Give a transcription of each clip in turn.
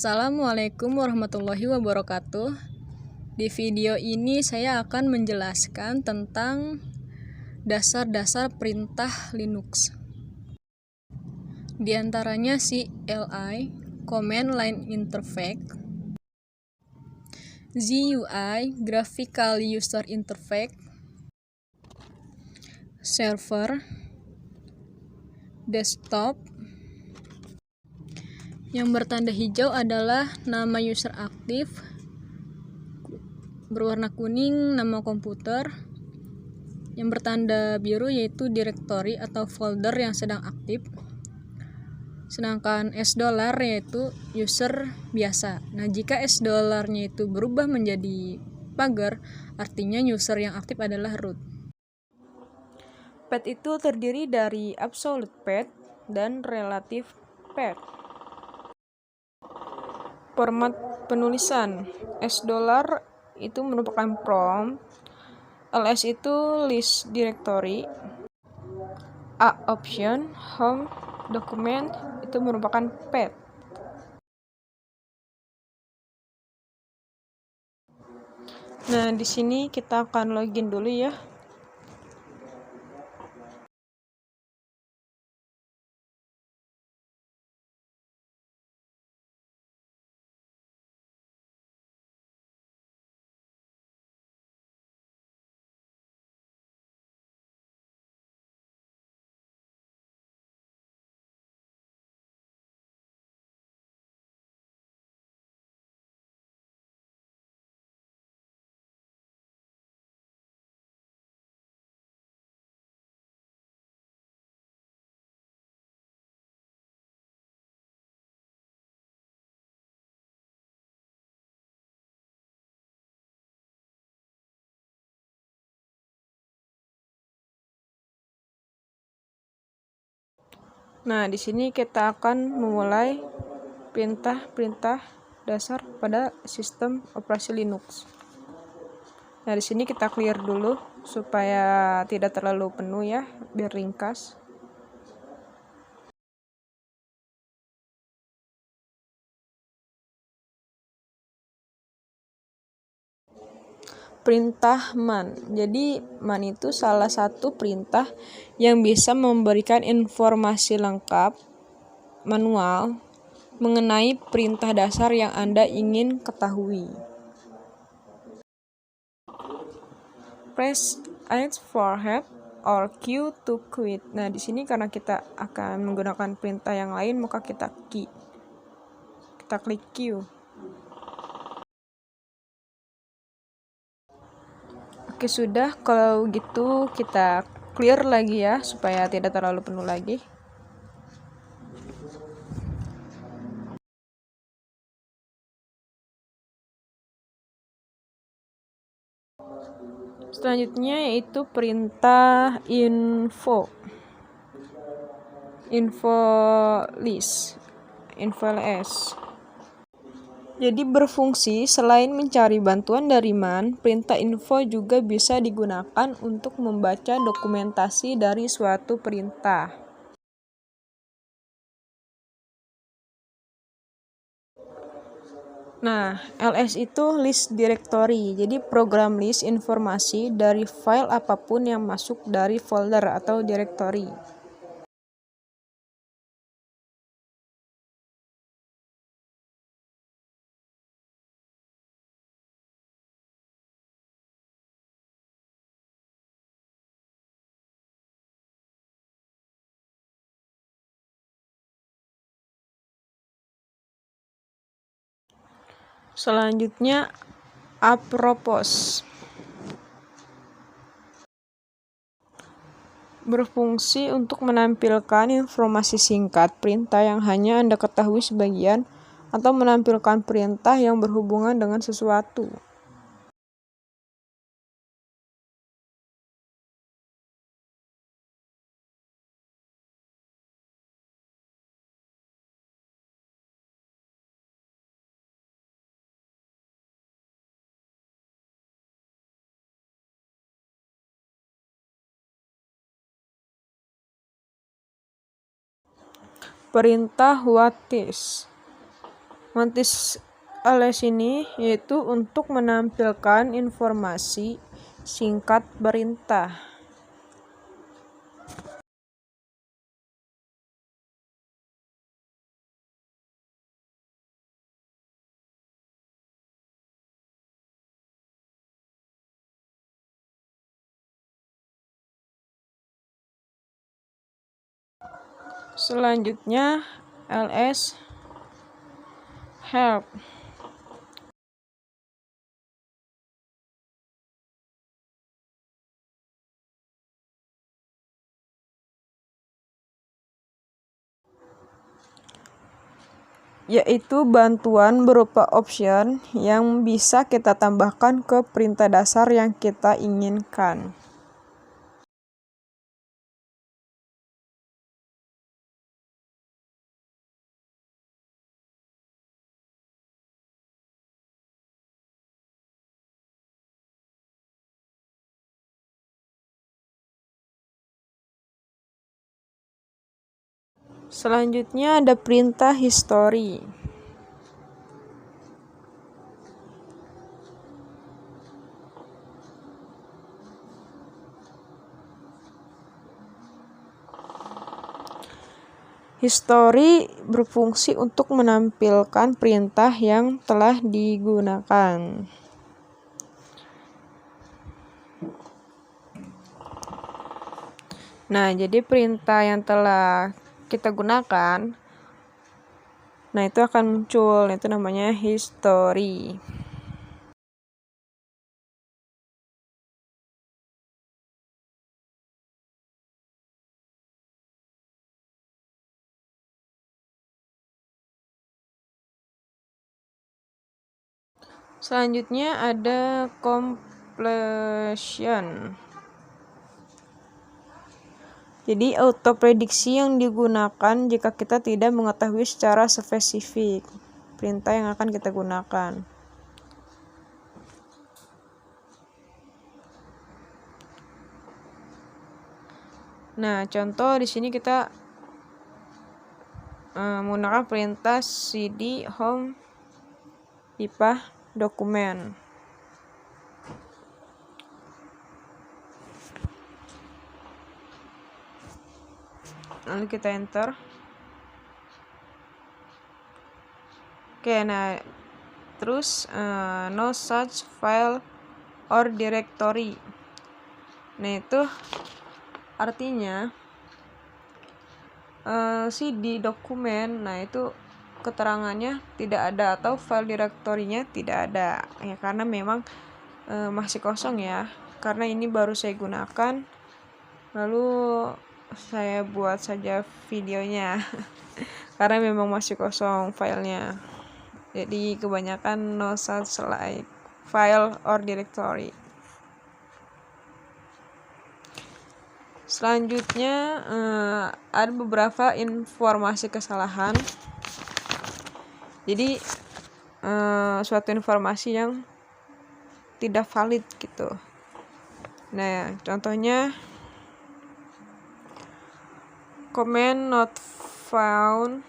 Assalamualaikum warahmatullahi wabarakatuh. Di video ini saya akan menjelaskan tentang dasar-dasar perintah Linux. Di antaranya CLI, Command Line Interface, GUI, Graphical User Interface, Server, Desktop. Yang bertanda hijau adalah nama user aktif, berwarna kuning nama komputer, yang bertanda biru yaitu directory atau folder yang sedang aktif, sedangkan $$ yaitu user biasa. Nah, jika $$ itu berubah menjadi pagar, artinya user yang aktif adalah root. Path itu terdiri dari absolute path dan relative path. Format penulisan $$ itu merupakan prompt, ls itu list directory, a option, home, document itu merupakan path. Nah, di sini kita akan login dulu ya. Nah, di sini kita akan memulai perintah-perintah dasar pada sistem operasi Linux. Nah, di sini kita clear dulu supaya tidak terlalu penuh ya, biar ringkas. Perintah man. Jadi man itu salah satu perintah yang bisa memberikan informasi lengkap manual mengenai perintah dasar yang Anda ingin ketahui. Press X for help or Q to quit. Nah, di sini karena kita akan menggunakan perintah yang lain, maka kita klik Q. Oke, sudah. Kalau gitu kita clear lagi ya, supaya tidak terlalu penuh lagi. Selanjutnya yaitu perintah info list. Jadi berfungsi selain mencari bantuan dari man, perintah info juga bisa digunakan untuk membaca dokumentasi dari suatu perintah. Nah, ls itu list directory. Jadi program list informasi dari file apapun yang masuk dari folder atau directory. Selanjutnya apropos. Berfungsi untuk menampilkan informasi singkat perintah yang hanya Anda ketahui sebagian atau menampilkan perintah yang berhubungan dengan sesuatu. Perintah whatis. mantis alias ini yaitu untuk menampilkan informasi singkat perintah. Selanjutnya ls help. Yaitu bantuan berupa option yang bisa kita tambahkan ke perintah dasar yang kita inginkan. Selanjutnya ada perintah history. History berfungsi untuk menampilkan perintah yang telah digunakan. Nah, jadi perintah yang telah kita gunakan, nah itu akan muncul, itu namanya history. Selanjutnya ada completion. Jadi autoprediksi yang digunakan jika kita tidak mengetahui secara spesifik perintah yang akan kita gunakan. Nah, contoh di sini kita menggunakan perintah cd home pipa dokumen. Lalu kita enter. Oke, nah terus no such file or directory. Nah, itu artinya cd dokumen, nah itu keterangannya tidak ada atau file direktorinya tidak ada ya, karena memang masih kosong ya, karena ini baru saya gunakan lalu saya buat saja videonya karena memang masih kosong filenya, jadi kebanyakan no such like file or directory. Selanjutnya ada beberapa informasi kesalahan. Jadi suatu informasi yang tidak valid gitu. Nah, contohnya command not found,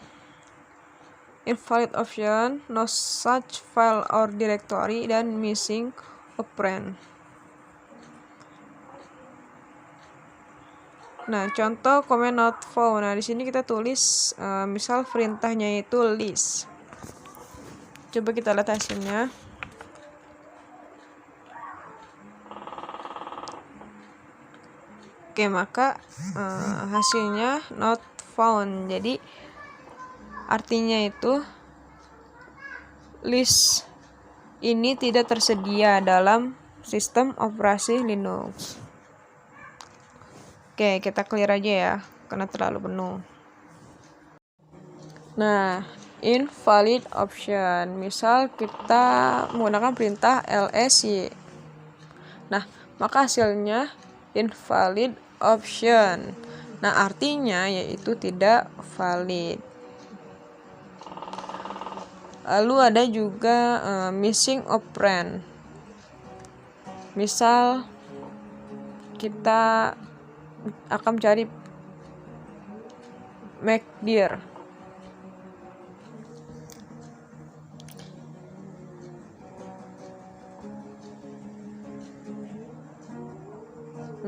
invalid option, no such file or directory, dan missing operand. Nah, contoh command not found. Nah, di sini kita tulis misal perintahnya itu list. Coba kita lihat hasilnya. Oke, maka hasilnya not found. Jadi artinya itu list ini tidak tersedia dalam sistem operasi Linux. Oke, kita clear aja ya, karena terlalu penuh. Nah, invalid option. Misal kita menggunakan perintah lsy. Nah, maka hasilnya invalid option. Nah, artinya yaitu tidak valid. Lalu ada juga missing operand. Misal kita akan mencari MacDir.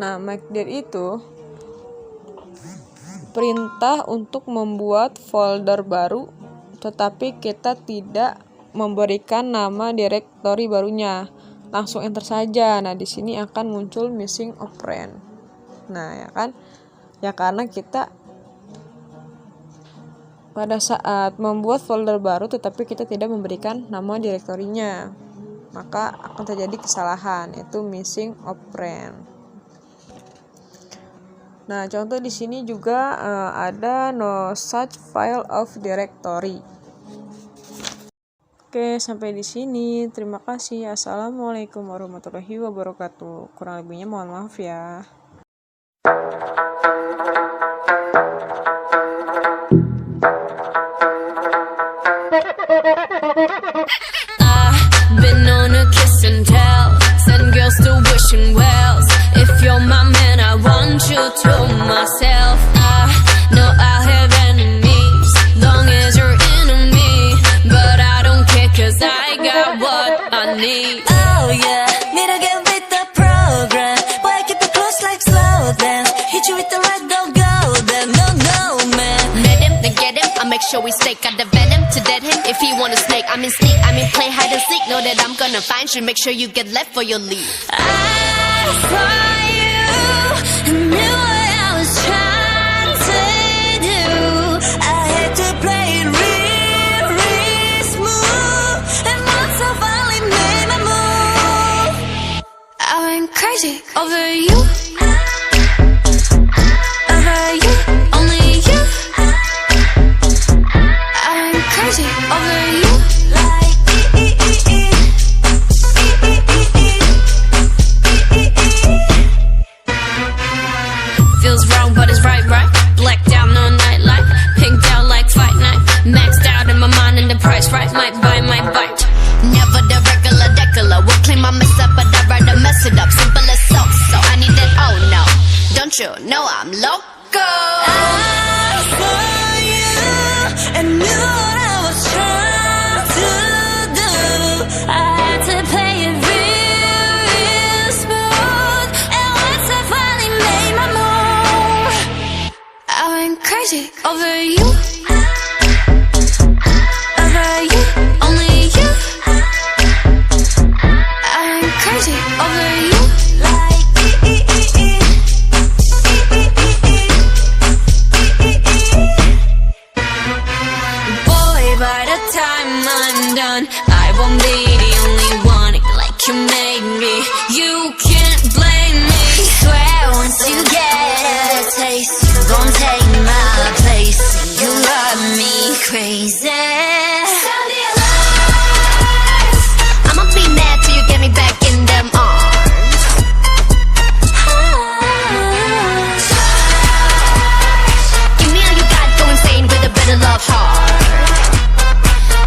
Nah, make dir itu perintah untuk membuat folder baru, tetapi kita tidak memberikan nama direktori barunya. Langsung enter saja. Nah, di sini akan muncul missing operand. Nah, ya kan? Ya karena kita pada saat membuat folder baru tetapi kita tidak memberikan nama direktorinya, maka akan terjadi kesalahan, yaitu missing operand. Nah, contoh di sini juga ada no such file of directory. Oke, sampai di sini. Terima kasih. Assalamualaikum warahmatullahi wabarakatuh. Kurang lebihnya mohon maaf ya. I've been on a kiss and tell, send girls to wishing wells. If you're my man, I want you to myself. I know I'll have enemies, long as you're enemy. But I don't care, cause I got what I need. Oh yeah, need to get with the program. Boy, keep it close like slow dance. Hit you with the right, don't go there. No, no, man. Met him, then get him, I make sure we stay. Got the venom to dead him. If he wanna snake, I mean sneak, I mean play hide and seek. Know that I'm gonna find you, make sure you get left for your leave. I saw you, knew what I was trying to do. I had to play it real, real smooth. And once I finally made my move, I went crazy over you. over you, Only you. I went crazy over you. like Feels wrong, but it's right, right. Blacked out, no nightlight. Pinked out like fight night. Maxed out in my mind and the price right. Might buy, might bite. Never the regular decular. Will claim I mess up, but I'd rather mess it up. Simple as so. So I need that, oh no. Don't you know I'm loco? I saw you and knew what I was trying to do. I had to play it real, real smooth. And once I finally made my move, I went crazy over you. over you, Only you. I went crazy over you. like Boy, by the time I'm done, I won't be the only one like you made me. You can't blame me. swear once you get a taste, you gon' take my place. You love me crazy. I'ma be mad till you get me back in them arms. Give me all you got, go insane with a bit of love heart.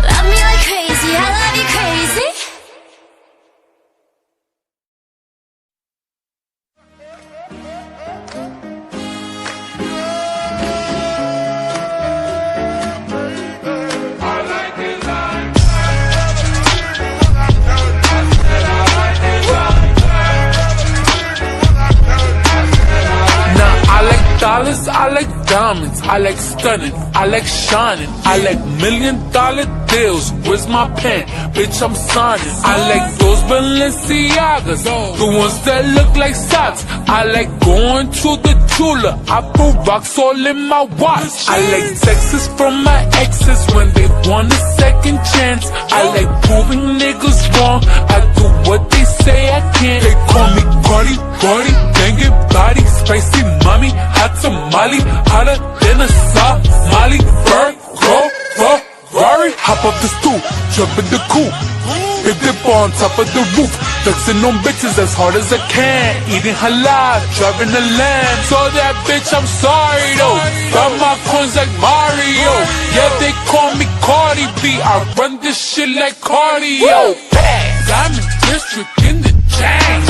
Love me like crazy, I love you crazy. Dollars, I like diamonds, I like stunning, I like shining, I like $1,000,000 deals. Where's my pen? Bitch, I'm signing. I like those Balenciagas, the ones that look like socks. I like going to the Tula, I put rocks all in my watch. I like texts from my exes when they want a second chance. I like proving niggas wrong, I do what they say I can't. They call me Cardi, Cardi, banging body, spicy mommy, hot tamale, hotter than a Somali. Bird, grow, Ferrari, hop up the stoop, jump in the coupe, big dip on top of the roof, flexing on bitches as hard as I can, eating halal, driving a lamb. So that bitch, I'm sorry though, got my coins like Mario. Yeah, they call me Cardi B, I run this shit like cardio. Diamond district in the chain.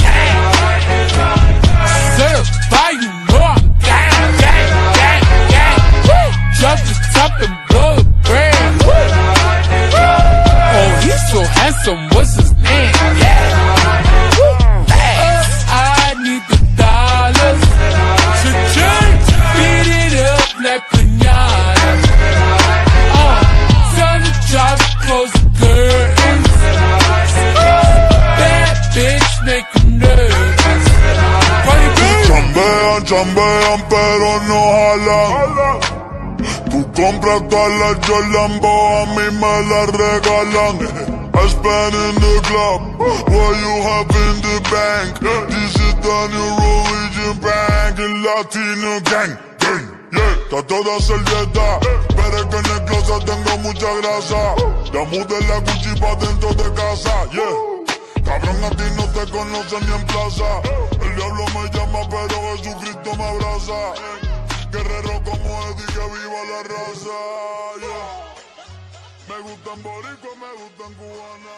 Certified, you know I'm gang, gang, gang, gang. Drop the top and blow the brand. Oh, he's so handsome, what's his name? Yeah. I need the dollar. chambean pero no jalan. Tú compras todas las Jolambo, a mí me las regalan. I spend in the club, what you have in the bank. This is the new religion bank, el Latino gang. Yeah, está toda servieta, pero es que en el closet tengo mucha grasa. Ya mudé la Gucci pa' dentro de casa, yeah. Cabrón, a ti no te conocen ni en plaza. El diablo me llama, pero Jesucristo me abraza. Guerrero como Eddie, que viva la raza, yeah. Me gustan boricua, me gustan cubana.